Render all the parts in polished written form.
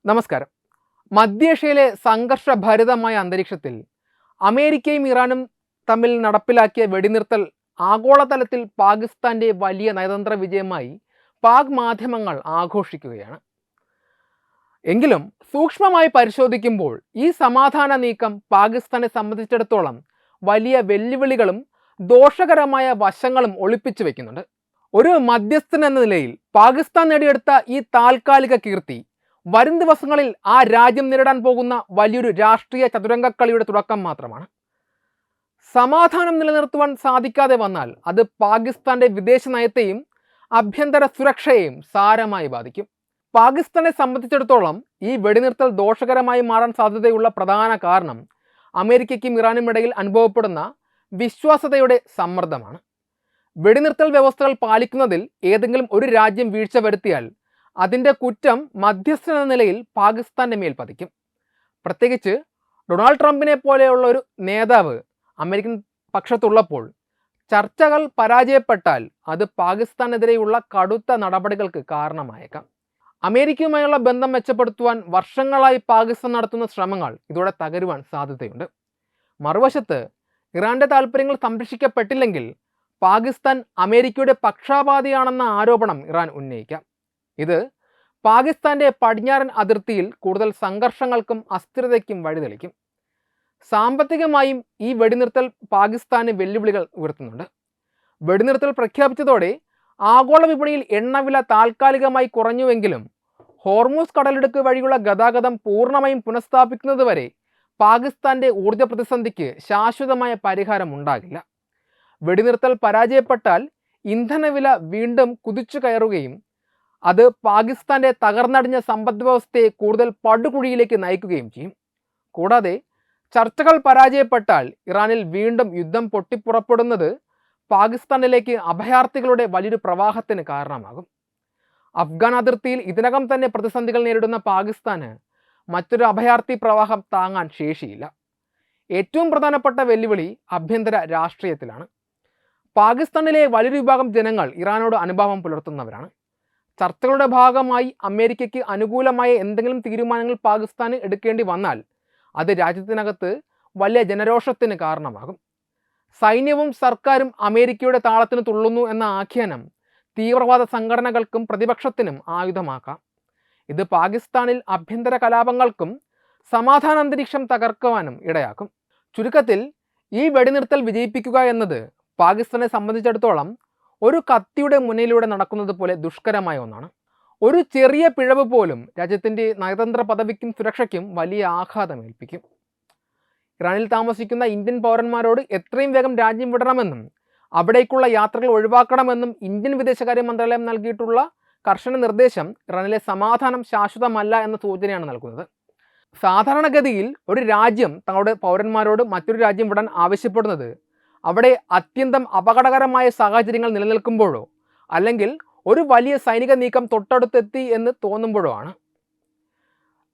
നമസ്കാരം. മധ്യേഷ്യയിലെ സംഘർഷഭരിതമായ അന്തരീക്ഷത്തിൽ അമേരിക്കയും ഇറാനും തമ്മിൽ നടപ്പിലാക്കിയ വെടിനിർത്തൽ ആഗോളതലത്തിൽ പാകിസ്ഥാന്റെ വലിയ നയതന്ത്ര വിജയമായി പാക് മാധ്യമങ്ങൾ ആഘോഷിക്കുകയാണ്. എങ്കിലും സൂക്ഷ്മമായി പരിശോധിക്കുമ്പോൾ ഈ സമാധാന നീക്കം പാകിസ്ഥാനെ സംബന്ധിച്ചിടത്തോളം വലിയ വെല്ലുവിളികളും ദോഷകരമായ വശങ്ങളും ഒളിപ്പിച്ചു വെക്കുന്നുണ്ട്. ഒരു മധ്യസ്ഥൻ എന്ന നിലയിൽ പാകിസ്ഥാൻ നേടിയെടുത്ത ഈ താൽക്കാലിക കീർത്തി വരും ദിവസങ്ങളിൽ ആ രാജ്യം നേരിടാൻ പോകുന്ന വലിയൊരു രാഷ്ട്രീയ ചതുരംഗക്കളിയുടെ തുടക്കം മാത്രമാണ്. സമാധാനം നിലനിർത്തുവാൻ സാധിക്കാതെ വന്നാൽ അത് പാകിസ്ഥാന്റെ വിദേശ നയത്തെയും ആഭ്യന്തര സുരക്ഷയെയും സാരമായി ബാധിക്കും. പാകിസ്ഥാനെ സംബന്ധിച്ചിടത്തോളം ഈ വെടിനിർത്തൽ ദോഷകരമായി മാറാൻ സാധ്യതയുള്ള പ്രധാന കാരണം അമേരിക്കയ്ക്കും ഇറാനും ഇടയിൽ അനുഭവപ്പെടുന്ന വിശ്വാസ്യതയുടെ സമ്മർദ്ദമാണ്. വെടിനിർത്തൽ വ്യവസ്ഥകൾ പാലിക്കുന്നതിൽ ഏതെങ്കിലും ഒരു രാജ്യം വീഴ്ച വരുത്തിയാൽ അതിൻ്റെ കുറ്റം മധ്യസ്ഥൻ എന്ന നിലയിൽ പാകിസ്ഥാൻ്റെ മേൽ പതിക്കും. പ്രത്യേകിച്ച് ഡൊണാൾഡ് ട്രംപിനെ പോലെയുള്ള ഒരു നേതാവ് അമേരിക്കൻ പക്ഷത്തുള്ളപ്പോൾ ചർച്ചകൾ പരാജയപ്പെട്ടാൽ അത് പാകിസ്ഥാനെതിരെയുള്ള കടുത്ത നടപടികൾക്ക് കാരണമായേക്കാം. അമേരിക്കയുമായുള്ള ബന്ധം മെച്ചപ്പെടുത്തുവാൻ വർഷങ്ങളായി പാകിസ്ഥാൻ നടത്തുന്ന ശ്രമങ്ങൾ ഇതോടെ തകരുവാൻ സാധ്യതയുണ്ട്. മറുവശത്ത് ഇറാന്റെ താൽപ്പര്യങ്ങൾ സംരക്ഷിക്കപ്പെട്ടില്ലെങ്കിൽ പാകിസ്ഥാൻ അമേരിക്കയുടെ പക്ഷാപാതിയാണെന്ന ആരോപണം ഇറാൻ ഉന്നയിക്കാം. ഇത് പാകിസ്ഥാന്റെ പടിഞ്ഞാറൻ അതിർത്തിയിൽ കൂടുതൽ സംഘർഷങ്ങൾക്കും അസ്ഥിരതയ്ക്കും വഴിതെളിക്കും. സാമ്പത്തികമായും ഈ വെടിനിർത്തൽ പാകിസ്ഥാന് വെല്ലുവിളികൾ ഉയർത്തുന്നുണ്ട്. വെടിനിർത്തൽ പ്രഖ്യാപിച്ചതോടെ ആഗോള വിപണിയിൽ എണ്ണവില താൽക്കാലികമായി കുറഞ്ഞുവെങ്കിലും ഹോർമൂസ് കടലിടുക്ക് വഴിയുള്ള ഗതാഗതം പൂർണ്ണമായും പുനഃസ്ഥാപിക്കുന്നതുവരെ പാകിസ്ഥാന്റെ ഊർജ്ജ പ്രതിസന്ധിക്ക് ശാശ്വതമായ പരിഹാരം ഉണ്ടാകില്ല. വെടിനിർത്തൽ പരാജയപ്പെട്ടാൽ ഇന്ധനവില വീണ്ടും കുതിച്ചു കയറുകയും അത് പാകിസ്ഥാന്റെ തകർന്നടിഞ്ഞ സമ്പദ് വ്യവസ്ഥയെ കൂടുതൽ പടുകുഴിയിലേക്ക് നയിക്കുകയും ചെയ്യും. കൂടാതെ ചർച്ചകൾ പരാജയപ്പെട്ടാൽ ഇറാനിൽ വീണ്ടും യുദ്ധം പൊട്ടിപ്പുറപ്പെടുന്നത് പാകിസ്ഥാനിലേക്ക് അഭയാർത്ഥികളുടെ വലിയൊരു പ്രവാഹത്തിന് കാരണമാകും. അഫ്ഗാൻ അതിർത്തിയിൽ ഇതിനകം തന്നെ പ്രതിസന്ധികൾ നേരിടുന്ന പാകിസ്ഥാന് മറ്റൊരു അഭയാർത്ഥി പ്രവാഹം താങ്ങാൻ ശേഷിയില്ല. ഏറ്റവും പ്രധാനപ്പെട്ട വെല്ലുവിളി ആഭ്യന്തര രാഷ്ട്രീയത്തിലാണ്. പാകിസ്ഥാനിലെ വലിയൊരു വിഭാഗം ജനങ്ങൾ ഇറാനോട് അനുഭാവം പുലർത്തുന്നവരാണ്. ചർച്ചകളുടെ ഭാഗമായി അമേരിക്കയ്ക്ക് അനുകൂലമായ എന്തെങ്കിലും തീരുമാനങ്ങൾ പാകിസ്ഥാന് എടുക്കേണ്ടി വന്നാൽ അത് രാജ്യത്തിനകത്ത് വലിയ ജനരോഷത്തിന് കാരണമാകും. സൈന്യവും സർക്കാരും അമേരിക്കയുടെ താളത്തിന് തുള്ളുന്നു എന്ന ആഖ്യാനം തീവ്രവാദ സംഘടനകൾക്കും പ്രതിപക്ഷത്തിനും ആയുധമാക്കാം. ഇത് പാകിസ്ഥാനിൽ ആഭ്യന്തര കലാപങ്ങൾക്കും സമാധാന അന്തരീക്ഷം തകർക്കുവാനും ഇടയാക്കും. ചുരുക്കത്തിൽ ഈ വെടിനിർത്തൽ വിജയിപ്പിക്കുക എന്നത് പാകിസ്ഥാനെ സംബന്ധിച്ചിടത്തോളം ഒരു കത്തിയുടെ മുന്നിലൂടെ നടക്കുന്നത് പോലെ ദുഷ്കരമായ ഒന്നാണ്. ഒരു ചെറിയ പിഴവ് പോലും രാജ്യത്തിൻ്റെ നയതന്ത്ര പദവിക്കും സുരക്ഷയ്ക്കും വലിയ ആഘാതമേൽപ്പിക്കും. ഇറാനിൽ താമസിക്കുന്ന ഇന്ത്യൻ പൗരന്മാരോട് എത്രയും വേഗം രാജ്യം വിടണമെന്നും അവിടേക്കുള്ള യാത്രകൾ ഒഴിവാക്കണമെന്നും ഇന്ത്യൻ വിദേശകാര്യ മന്ത്രാലയം നൽകിയിട്ടുള്ള കർശന നിർദ്ദേശം ഇറാനിലെ സമാധാനം ശാശ്വതമല്ല എന്ന സൂചനയാണ് നൽകുന്നത്. സാധാരണഗതിയിൽ ഒരു രാജ്യം തങ്ങളുടെ പൗരന്മാരോട് മറ്റൊരു രാജ്യം വിടാൻ ആവശ്യപ്പെടുന്നത് അവിടെ അത്യന്തം അപകടകരമായ സാഹചര്യങ്ങൾ നിലനിൽക്കുമ്പോഴോ അല്ലെങ്കിൽ ഒരു വലിയ സൈനിക നീക്കം തൊട്ടടുത്തെത്തി എന്ന് തോന്നുമ്പോഴോ ആണ്.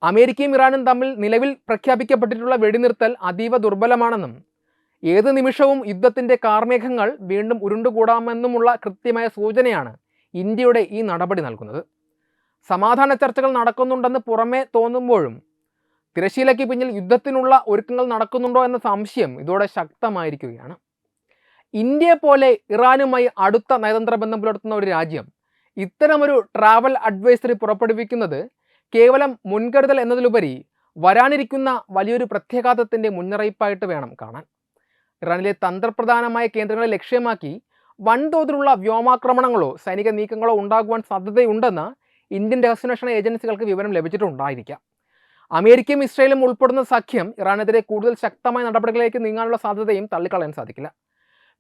അമേരിക്കയും ഇറാനും തമ്മിൽ നിലവിൽ പ്രഖ്യാപിക്കപ്പെട്ടിട്ടുള്ള വെടിനിർത്തൽ അതീവ ദുർബലമാണെന്നും ഏത് നിമിഷവും യുദ്ധത്തിൻ്റെ കാർമേഘങ്ങൾ വീണ്ടും ഉരുണ്ടുകൂടാമെന്നുമുള്ള കൃത്യമായ സൂചനയാണ് ഇന്ത്യയുടെ ഈ നടപടി നൽകുന്നത്. സമാധാന ചർച്ചകൾ നടക്കുന്നുണ്ടെന്ന് പുറമേ തോന്നുമ്പോഴും തിരശ്ശീലയ്ക്ക് പിന്നിൽ യുദ്ധത്തിനുള്ള ഒരുക്കങ്ങൾ നടക്കുന്നുണ്ടോ എന്ന സംശയം ഇതോടെ ശക്തമായിരിക്കുകയാണ്. ഇന്ത്യയെ പോലെ ഇറാനുമായി അടുത്ത നയതന്ത്ര ബന്ധം പുലർത്തുന്ന ഒരു രാജ്യം ഇത്തരമൊരു ട്രാവൽ അഡ്വൈസറി പുറപ്പെടുവിക്കുന്നത് കേവലം മുൻകരുതൽ എന്നതിലുപരി വരാനിരിക്കുന്ന വലിയൊരു പ്രത്യാഘാതത്തിൻ്റെ മുന്നറിയിപ്പായിട്ട് വേണം കാണാൻ. ഇറാനിലെ തന്ത്രപ്രധാനമായ കേന്ദ്രങ്ങളെ ലക്ഷ്യമാക്കി വൻതോതിലുള്ള വ്യോമാക്രമണങ്ങളോ സൈനിക നീക്കങ്ങളോ ഉണ്ടാകുവാൻ സാധ്യതയുണ്ടെന്ന് ഇന്ത്യൻ രഹസ്യാന്വേഷണ ഏജൻസികൾക്ക് വിവരം ലഭിച്ചിട്ടുണ്ടായിരിക്കാം. അമേരിക്കയും ഇസ്രയേലും ഉൾപ്പെടുന്ന സഖ്യം ഇറാനെതിരെ കൂടുതൽ ശക്തമായ നടപടികളിലേക്ക് നീങ്ങാനുള്ള സാധ്യതയും തള്ളിക്കളയാൻ സാധിക്കില്ല.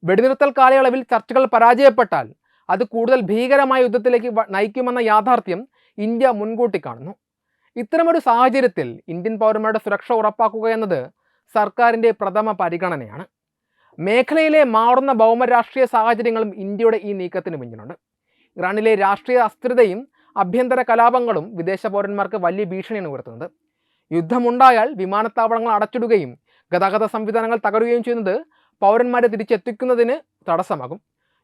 വെടിനിർത്തൽ കാലയളവിൽ ചർച്ചകൾ പരാജയപ്പെട്ടാൽ അത് കൂടുതൽ ഭീകരമായ യുദ്ധത്തിലേക്ക് നയിക്കുമെന്ന യാഥാർത്ഥ്യം ഇന്ത്യ മുൻകൂട്ടി കാണുന്നു. ഇത്തരമൊരു സാഹചര്യത്തിൽ ഇന്ത്യൻ പൗരന്മാരുടെ സുരക്ഷ ഉറപ്പാക്കുക എന്നത് സർക്കാരിൻ്റെ പ്രഥമ പരിഗണനയാണ്. മേഖലയിലെ മാറുന്ന ഭൗമരാഷ്ട്രീയ സാഹചര്യങ്ങളും ഇന്ത്യയുടെ ഈ നീക്കത്തിന് പിന്നിലുണ്ട്. ഇറാനിലെ രാഷ്ട്രീയ അസ്ഥിരതയും ആഭ്യന്തര കലാപങ്ങളും വിദേശ പൗരന്മാർക്ക് വലിയ ഭീഷണിയാണ് ഉയർത്തുന്നത്. യുദ്ധമുണ്ടായാൽ വിമാനത്താവളങ്ങൾ അടച്ചിടുകയും ഗതാഗത സംവിധാനങ്ങൾ തകരുകയും ചെയ്യുന്നത് പൗരന്മാരെ തിരിച്ചെത്തിക്കുന്നതിന് തടസ്സമാകും.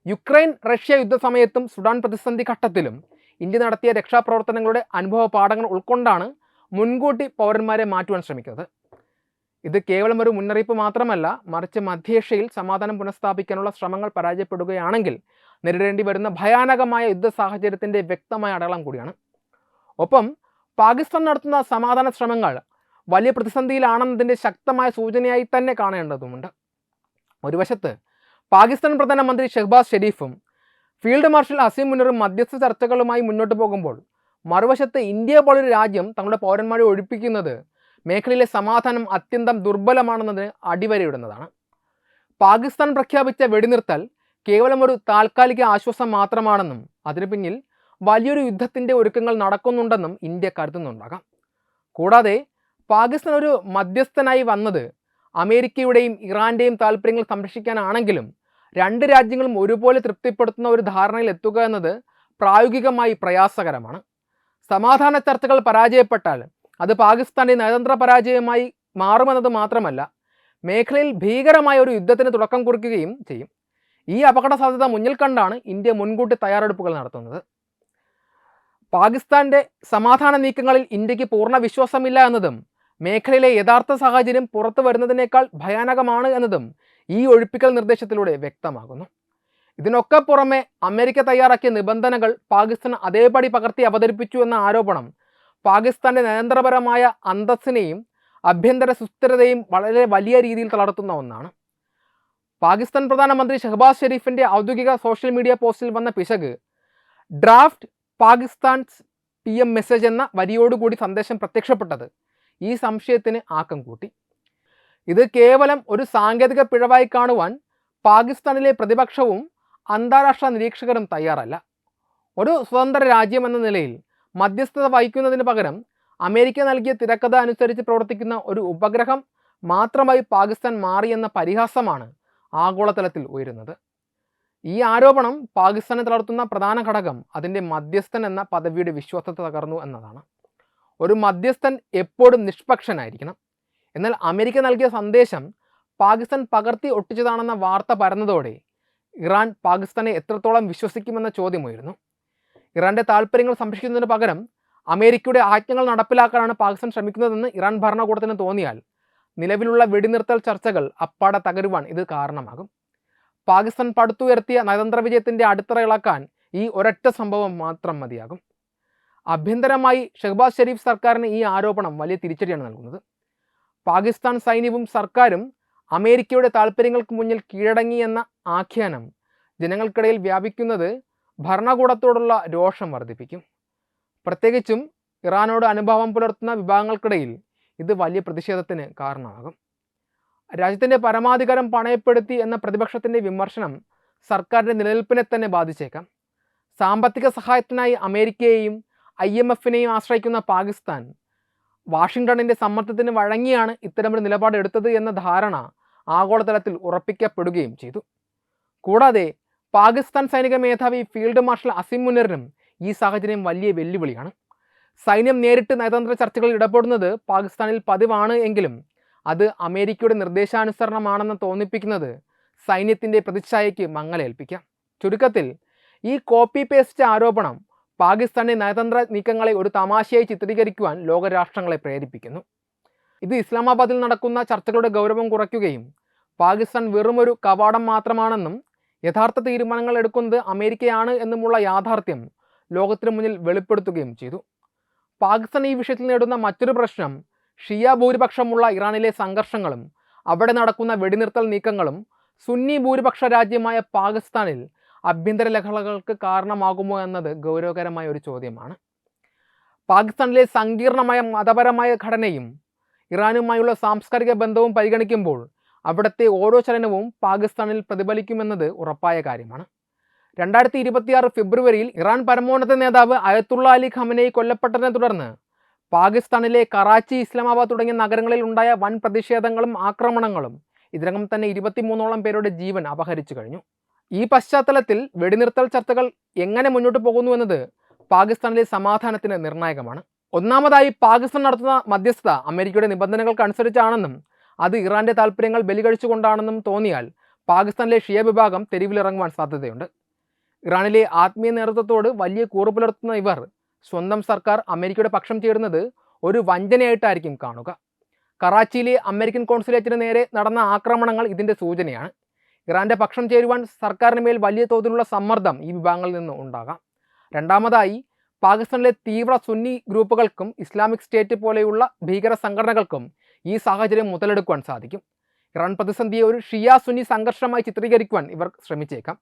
യുക്രൈൻ റഷ്യ യുദ്ധസമയത്തും സുഡാൻ പ്രതിസന്ധി ഘട്ടത്തിലും ഇന്ത്യ നടത്തിയ രക്ഷാപ്രവർത്തനങ്ങളുടെ അനുഭവ പാഠങ്ങൾ ഉൾക്കൊണ്ടാണ് മുൻകൂട്ടി പൗരന്മാരെ മാറ്റുവാൻ ശ്രമിക്കുന്നത്. ഇത് കേവലം ഒരു മുന്നറിയിപ്പ് മാത്രമല്ല, മറിച്ച് മധ്യേഷ്യയിൽ സമാധാനം പുനഃസ്ഥാപിക്കാനുള്ള ശ്രമങ്ങൾ പരാജയപ്പെടുകയാണെങ്കിൽ നേരിടേണ്ടി വരുന്ന ഭയാനകമായ യുദ്ധ സാഹചര്യത്തിൻ്റെ വ്യക്തമായ അടയാളം കൂടിയാണ്. ഒപ്പം പാകിസ്ഥാൻ നടത്തുന്ന സമാധാന ശ്രമങ്ങൾ വലിയ പ്രതിസന്ധിയിലാണെന്നതിൻ്റെ ശക്തമായ സൂചനയായി തന്നെ കാണേണ്ടതുമുണ്ട്. ഒരു വശത്ത് പാകിസ്ഥാൻ പ്രധാനമന്ത്രി ഷെഹ്ബാസ് ഷെരീഫും ഫീൽഡ് മാർഷൽ അസീം മുനീറും മധ്യസ്ഥ ചർച്ചകളുമായി മുന്നോട്ട് പോകുമ്പോൾ, മറുവശത്ത് ഇന്ത്യ പോലൊരു രാജ്യം തങ്ങളുടെ പൗരന്മാരെ ഒഴിപ്പിക്കുന്നത് മേഖലയിലെ സമാധാനം അത്യന്തം ദുർബലമാണെന്നതിന് അടിവരയിടുന്നതാണ്. പാകിസ്ഥാൻ പ്രഖ്യാപിച്ച വെടിനിർത്തൽ കേവലം ഒരു താൽക്കാലിക ആശ്വാസം മാത്രമാണെന്നും അതിനു പിന്നിൽ വലിയൊരു യുദ്ധത്തിൻ്റെ ഒരുക്കങ്ങൾ നടക്കുന്നുണ്ടെന്നും ഇന്ത്യ കരുതുന്നുണ്ടാകാം. കൂടാതെ പാകിസ്ഥാൻ ഒരു മധ്യസ്ഥനായി വന്നത് അമേരിക്കയുടെയും ഇറാൻ്റെയും താൽപ്പര്യങ്ങൾ സംരക്ഷിക്കാനാണെങ്കിലും രണ്ട് രാജ്യങ്ങളും ഒരുപോലെ തൃപ്തിപ്പെടുത്തുന്ന ഒരു ധാരണയിൽ എത്തുക എന്നത് പ്രായോഗികമായി പ്രയാസകരമാണ്. സമാധാന ചർച്ചകൾ പരാജയപ്പെട്ടാൽ അത് പാകിസ്ഥാൻ്റെ നയതന്ത്ര പരാജയമായി മാറുമെന്നത് മാത്രമല്ല, മേഖലയിൽ ഭീകരമായ ഒരു യുദ്ധത്തിന് തുടക്കം കുറിക്കുകയും ചെയ്യും. ഈ അപകട സാധ്യത മുന്നിൽ കണ്ടാണ് ഇന്ത്യ മുൻകൂട്ടി തയ്യാറെടുപ്പുകൾ നടത്തുന്നത്. പാകിസ്ഥാൻ്റെ സമാധാന നീക്കങ്ങളിൽ ഇന്ത്യക്ക് പൂർണ്ണ വിശ്വാസമില്ല എന്നതും മേഖലയിലെ യഥാർത്ഥ സാഹചര്യം പുറത്തു വരുന്നതിനേക്കാൾ ഭയാനകമാണ് എന്നതും ഈ ഒഴിപ്പിക്കൽ നിർദ്ദേശത്തിലൂടെ വ്യക്തമാകുന്നു. ഇതിനൊക്കെ പുറമെ അമേരിക്ക തയ്യാറാക്കിയ നിബന്ധനകൾ പാകിസ്ഥാൻ അതേപടി പകർത്തി അവതരിപ്പിച്ചു എന്ന ആരോപണം പാകിസ്ഥാൻ്റെ നയതന്ത്രപരമായ അന്തസ്സിനെയും ആഭ്യന്തര സുസ്ഥിരതയും വളരെ വലിയ രീതിയിൽ തളർത്തുന്ന ഒന്നാണ്. പാകിസ്ഥാൻ പ്രധാനമന്ത്രി ഷെഹ്ബാസ് ഷെരീഫിൻ്റെ ഔദ്യോഗിക സോഷ്യൽ മീഡിയ പോസ്റ്റിൽ വന്ന പിശക് ഡ്രാഫ്റ്റ് പാകിസ്ഥാൻസ് PM മെസ്സേജ് എന്ന വരിയോടുകൂടി സന്ദേശം പ്രത്യക്ഷപ്പെട്ടത് ഈ സംശയത്തിന് ആക്കം കൂട്ടി. ഇത് കേവലം ഒരു സാങ്കേതിക പിഴവായി കാണുവാൻ പാകിസ്ഥാനിലെ പ്രതിപക്ഷവും അന്താരാഷ്ട്ര നിരീക്ഷകരും തയ്യാറല്ല. ഒരു സ്വതന്ത്ര രാജ്യം എന്ന നിലയിൽ മധ്യസ്ഥത വഹിക്കുന്നതിന് പകരം അമേരിക്ക നൽകിയ തിരക്കഥ അനുസരിച്ച് പ്രവർത്തിക്കുന്ന ഒരു ഉപഗ്രഹം മാത്രമായി പാകിസ്ഥാൻ മാറിയെന്ന പരിഹാസമാണ് ആഗോളതലത്തിൽ ഉയരുന്നത്. ഈ ആരോപണം പാകിസ്ഥാനെ തളർത്തുന്ന പ്രധാന ഘടകം അതിൻ്റെ മധ്യസ്ഥൻ എന്ന പദവിയുടെ വിശ്വാസത്തെ തകർന്നു എന്നതാണ്. ഒരു മധ്യസ്ഥൻ എപ്പോഴും നിഷ്പക്ഷനായിരിക്കണം. എന്നാൽ അമേരിക്ക നൽകിയ സന്ദേശം പാകിസ്ഥാൻ പകർത്തി ഒട്ടിച്ചതാണെന്ന വാർത്ത പരന്നതോടെ ഇറാൻ പാകിസ്ഥാനെ എത്രത്തോളം വിശ്വസിക്കുമെന്ന ചോദ്യം ഉയരുന്നു. ഇറാൻ്റെ താൽപ്പര്യങ്ങൾ സംരക്ഷിക്കുന്നതിന് പകരം അമേരിക്കയുടെ ആജ്ഞകൾ നടപ്പിലാക്കാനാണ് പാകിസ്ഥാൻ ശ്രമിക്കുന്നതെന്ന് ഇറാൻ ഭരണകൂടത്തിന് തോന്നിയാൽ നിലവിലുള്ള വെടിനിർത്തൽ ചർച്ചകൾ അപ്പാടെ തകരുവാൻ ഇത് കാരണമാകും. പാകിസ്ഥാൻ പടുത്തുയർത്തിയ നയതന്ത്ര വിജയത്തിൻ്റെ അടിത്തറ ഇളക്കാൻ ഈ ഒരൊറ്റ സംഭവം മാത്രം മതിയാകും. ആഭ്യന്തരമായി ഷെഹ്ബാസ് ഷെരീഫ് സർക്കാരിന് ഈ ആരോപണം വലിയ തിരിച്ചടിയാണ് നൽകുന്നത്. പാകിസ്ഥാൻ സൈന്യവും സർക്കാരും അമേരിക്കയുടെ താൽപ്പര്യങ്ങൾക്ക് മുന്നിൽ കീഴടങ്ങിയെന്ന ആഖ്യാനം ജനങ്ങൾക്കിടയിൽ വ്യാപിക്കുന്നത് ഭരണകൂടത്തോടുള്ള രോഷം വർദ്ധിപ്പിക്കും. പ്രത്യേകിച്ചും ഇറാനോട് അനുഭാവം പുലർത്തുന്ന വിഭാഗങ്ങൾക്കിടയിൽ ഇത് വലിയ പ്രതിഷേധത്തിന് കാരണമാകും. രാജ്യത്തിൻ്റെ പരമാധികാരം പണയപ്പെടുത്തി എന്ന പ്രതിപക്ഷത്തിൻ്റെ വിമർശനം സർക്കാരിൻ്റെ നിലനിൽപ്പിനെ തന്നെ ബാധിച്ചേക്കാം. സാമ്പത്തിക സഹായത്തിനായി അമേരിക്കയെയും IMFനെയും ആശ്രയിക്കുന്ന പാകിസ്ഥാൻ വാഷിങ്ടണിൻ്റെ സമ്മർദ്ദത്തിന് വഴങ്ങിയാണ് ഇത്തരമൊരു നിലപാടെടുത്തത് എന്ന ധാരണ ആഗോളതലത്തിൽ ഉറപ്പിക്കപ്പെടുകയും ചെയ്തു. കൂടാതെ പാകിസ്ഥാൻ സൈനിക മേധാവി ഫീൽഡ് മാർഷൽ അസീം മുനീറിനും ഈ സാഹചര്യം വലിയ വെല്ലുവിളിയാണ്. സൈന്യം നേരിട്ട് നയതന്ത്ര ചർച്ചകളിൽ ഇടപെടുന്നത് പാകിസ്ഥാനിൽ പതിവാണ് എങ്കിലും അത് അമേരിക്കയുടെ നിർദ്ദേശാനുസരണമാണെന്ന് തോന്നിപ്പിക്കുന്നത് സൈന്യത്തിൻ്റെ പ്രതിച്ഛായയ്ക്ക് മങ്ങലേൽപ്പിക്കാം. ചുരുക്കത്തിൽ ഈ കോപ്പി പേസ്റ്റ് ആരോപണം പാകിസ്ഥാന്റെ നയതന്ത്ര നീക്കങ്ങളെ ഒരു തമാശയായി ചിത്രീകരിക്കുവാൻ ലോകരാഷ്ട്രങ്ങളെ പ്രേരിപ്പിക്കുന്നു. ഇത് ഇസ്ലാമാബാദിൽ നടക്കുന്ന ചർച്ചകളുടെ ഗൗരവം കുറയ്ക്കുകയും പാകിസ്ഥാൻ വെറുമൊരു കവാടം മാത്രമാണെന്നും യഥാർത്ഥ തീരുമാനങ്ങൾ എടുക്കുന്നത് അമേരിക്കയാണ് എന്നുമുള്ള യാഥാർത്ഥ്യം ലോകത്തിന് മുന്നിൽ വെളിപ്പെടുത്തുകയും ചെയ്തു. പാകിസ്ഥാൻ ഈ വിഷയത്തിൽ നേടുന്ന മറ്റൊരു പ്രശ്നം ഷിയ ഭൂരിപക്ഷമുള്ള ഇറാനിലെ സംഘർഷങ്ങളും അവിടെ നടക്കുന്ന വെടിനിർത്തൽ നീക്കങ്ങളും സുന്നി ഭൂരിപക്ഷ രാജ്യമായ പാകിസ്ഥാനിൽ ആഭ്യന്തര ലഹളകൾക്ക് കാരണമാകുമോ എന്നത് ഗൗരവകരമായ ഒരു ചോദ്യമാണ്. പാകിസ്ഥാനിലെ സങ്കീർണമായ മതപരമായ ഘടനയും ഇറാനുമായുള്ള സാംസ്കാരിക ബന്ധവും പരിഗണിക്കുമ്പോൾ അവിടുത്തെ ഓരോ ചലനവും പാകിസ്ഥാനിൽ പ്രതിഫലിക്കുമെന്നത് ഉറപ്പായ കാര്യമാണ്. 2026 ഫെബ്രുവരിയിൽ ഇറാൻ പരമോന്നത നേതാവ് അയത്തുള്ള അലി ഖമനേയി കൊല്ലപ്പെട്ടതിനെ തുടർന്ന് പാകിസ്ഥാനിലെ കറാച്ചി, ഇസ്ലാമാബാദ് തുടങ്ങിയ നഗരങ്ങളിൽ ഉണ്ടായ വൻ പ്രതിഷേധങ്ങളും ആക്രമണങ്ങളും ഇതിനകം തന്നെ 23ഓളം പേരുടെ ജീവൻ അപഹരിച്ചു കഴിഞ്ഞു. ഈ പശ്ചാത്തലത്തിൽ വെടിനിർത്തൽ ചർച്ചകൾ എങ്ങനെ മുന്നോട്ട് പോകുന്നു എന്നത് പാകിസ്ഥാനിലെ സമാധാനത്തിന് നിർണായകമാണ്. ഒന്നാമതായി, പാകിസ്ഥാൻ നടത്തുന്ന മധ്യസ്ഥത അമേരിക്കയുടെ നിബന്ധനകൾക്ക് അനുസരിച്ചാണെന്നും അത് ഇറാൻ്റെ താൽപ്പര്യങ്ങൾ ബലികഴിച്ചുകൊണ്ടാണെന്നും തോന്നിയാൽ പാകിസ്ഥാനിലെ ഷിയ വിഭാഗം തെരുവിലിറങ്ങുവാൻ സാധ്യതയുണ്ട്. ഇറാനിലെ ആത്മീയ നേതൃത്വത്തോട് വലിയ കൂറ് പുലർത്തുന്ന ഇവർ സ്വന്തം സർക്കാർ അമേരിക്കയുടെ പക്ഷം ചേരുന്നത് ഒരു വഞ്ചനയായിട്ടായിരിക്കും കാണുക. കറാച്ചിയിലെ അമേരിക്കൻ കോൺസുലേറ്റിന് നേരെ നടന്ന ആക്രമണങ്ങൾ ഇതിൻ്റെ സൂചനയാണ്. ഇറാൻ്റെ പക്ഷം ചേരുവാൻ സർക്കാരിന് മേൽ വലിയ തോതിലുള്ള സമ്മർദ്ദം ഈ വിഭാഗങ്ങളിൽ നിന്ന് ഉണ്ടാകാം. രണ്ടാമതായി, പാകിസ്ഥാനിലെ തീവ്ര സുന്നി ഗ്രൂപ്പുകൾക്കും ഇസ്ലാമിക് സ്റ്റേറ്റ് പോലെയുള്ള ഭീകര സംഘടനകൾക്കും ഈ സാഹചര്യം മുതലെടുക്കുവാൻ സാധിക്കും. ഇറാൻ പ്രതിസന്ധിയെ ഒരു ഷിയ സുന്നി സംഘർഷമായി ചിത്രീകരിക്കുവാൻ ഇവർ ശ്രമിച്ചേക്കാം.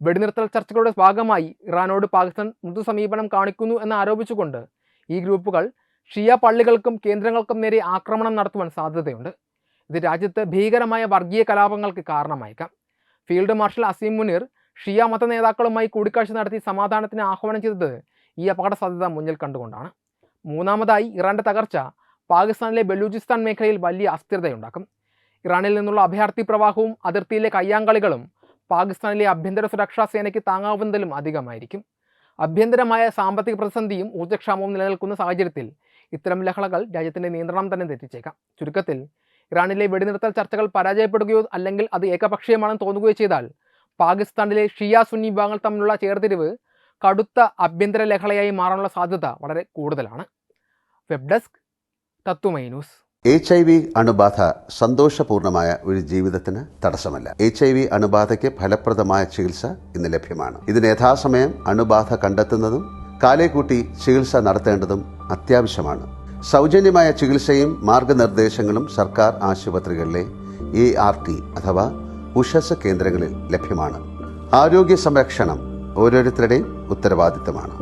വെടിനിർത്തൽ ചർച്ചകളുടെ ഭാഗമായി ഇറാനോട് പാകിസ്ഥാൻ മൃദു സമീപനം കാണിക്കുന്നു എന്ന് ആരോപിച്ചുകൊണ്ട് ഈ ഗ്രൂപ്പുകൾ ഷിയ പള്ളികൾക്കും കേന്ദ്രങ്ങൾക്കും നേരെ ആക്രമണം നടത്തുവാൻ സാധ്യതയുണ്ട്. ഇത് രാജ്യത്ത് ഭീകരമായ വർഗീയ കലാപങ്ങൾക്ക് കാരണമായേക്കാം. ഫീൽഡ് മാർഷൽ അസീം മുനീർ ഷിയ മത നേതാക്കളുമായി കൂടിക്കാഴ്ച നടത്തി സമാധാനത്തിന് ആഹ്വാനം ചെയ്തത് ഈ അപകട സാധ്യത മുന്നിൽ കണ്ടുകൊണ്ടാണ്. മൂന്നാമതായി, ഇറാൻ്റെ തകർച്ച പാകിസ്ഥാനിലെ ബലൂചിസ്ഥാൻ മേഖലയിൽ വലിയ അസ്ഥിരതയുണ്ടാക്കും. ഇറാനിൽ നിന്നുള്ള അഭയാർത്ഥി പ്രവാഹവും അതിർത്തിയിലെ കയ്യാങ്കളികളും പാകിസ്ഥാനിലെ ആഭ്യന്തര സുരക്ഷാ സേനയ്ക്ക് താങ്ങാവുന്നതിലും അധികമായിരിക്കും. ആഭ്യന്തരമായ സാമ്പത്തിക പ്രതിസന്ധിയും ഊർജ്ജക്ഷാമവും നിലനിൽക്കുന്ന സാഹചര്യത്തിൽ ഇത്തരം ലഹളകൾ രാജ്യത്തിൻ്റെ നിയന്ത്രണം തന്നെ തെറ്റിച്ചേക്കാം. ചുരുക്കത്തിൽ, ഇറാനിലെ വെടിനിർത്തൽ ചർച്ചകൾ പരാജയപ്പെടുകയോ അല്ലെങ്കിൽ അത് ഏകപക്ഷീയമാണെന്ന് തോന്നുകയോ ചെയ്താൽ പാകിസ്ഥാനിലെ ഷിയ സുന്നി വിഭാഗങ്ങൾ തമ്മിലുള്ള ചേർതിരിവ് കടുത്ത ആഭ്യന്തര ലഹളയായി മാറാനുള്ള സാധ്യത വളരെ കൂടുതലാണ്. വെബ് ഡെസ്ക് തത്വമൈ ന്യൂസ്. HIV അണുബാധ സന്തോഷപൂർണമായ ഒരു ജീവിതത്തിന് തടസ്സമല്ല. HIV അണുബാധയ്ക്ക് ഫലപ്രദമായ ചികിത്സ ഇന്ന് ലഭ്യമാണ്. ഇതിന് യഥാസമയം അണുബാധ കണ്ടെത്തുന്നതും കാലേക്കൂട്ടി ചികിത്സ നടത്തേണ്ടതും അത്യാവശ്യമാണ്. സൗജന്യമായ ചികിത്സയും മാർഗനിർദ്ദേശങ്ങളും സർക്കാർ ആശുപത്രികളിലെ ART അഥവാ ഉഷസ് കേന്ദ്രങ്ങളിൽ ലഭ്യമാണ്. ആരോഗ്യ സംരക്ഷണം ഓരോരുത്തരുടെയും ഉത്തരവാദിത്തമാണ്.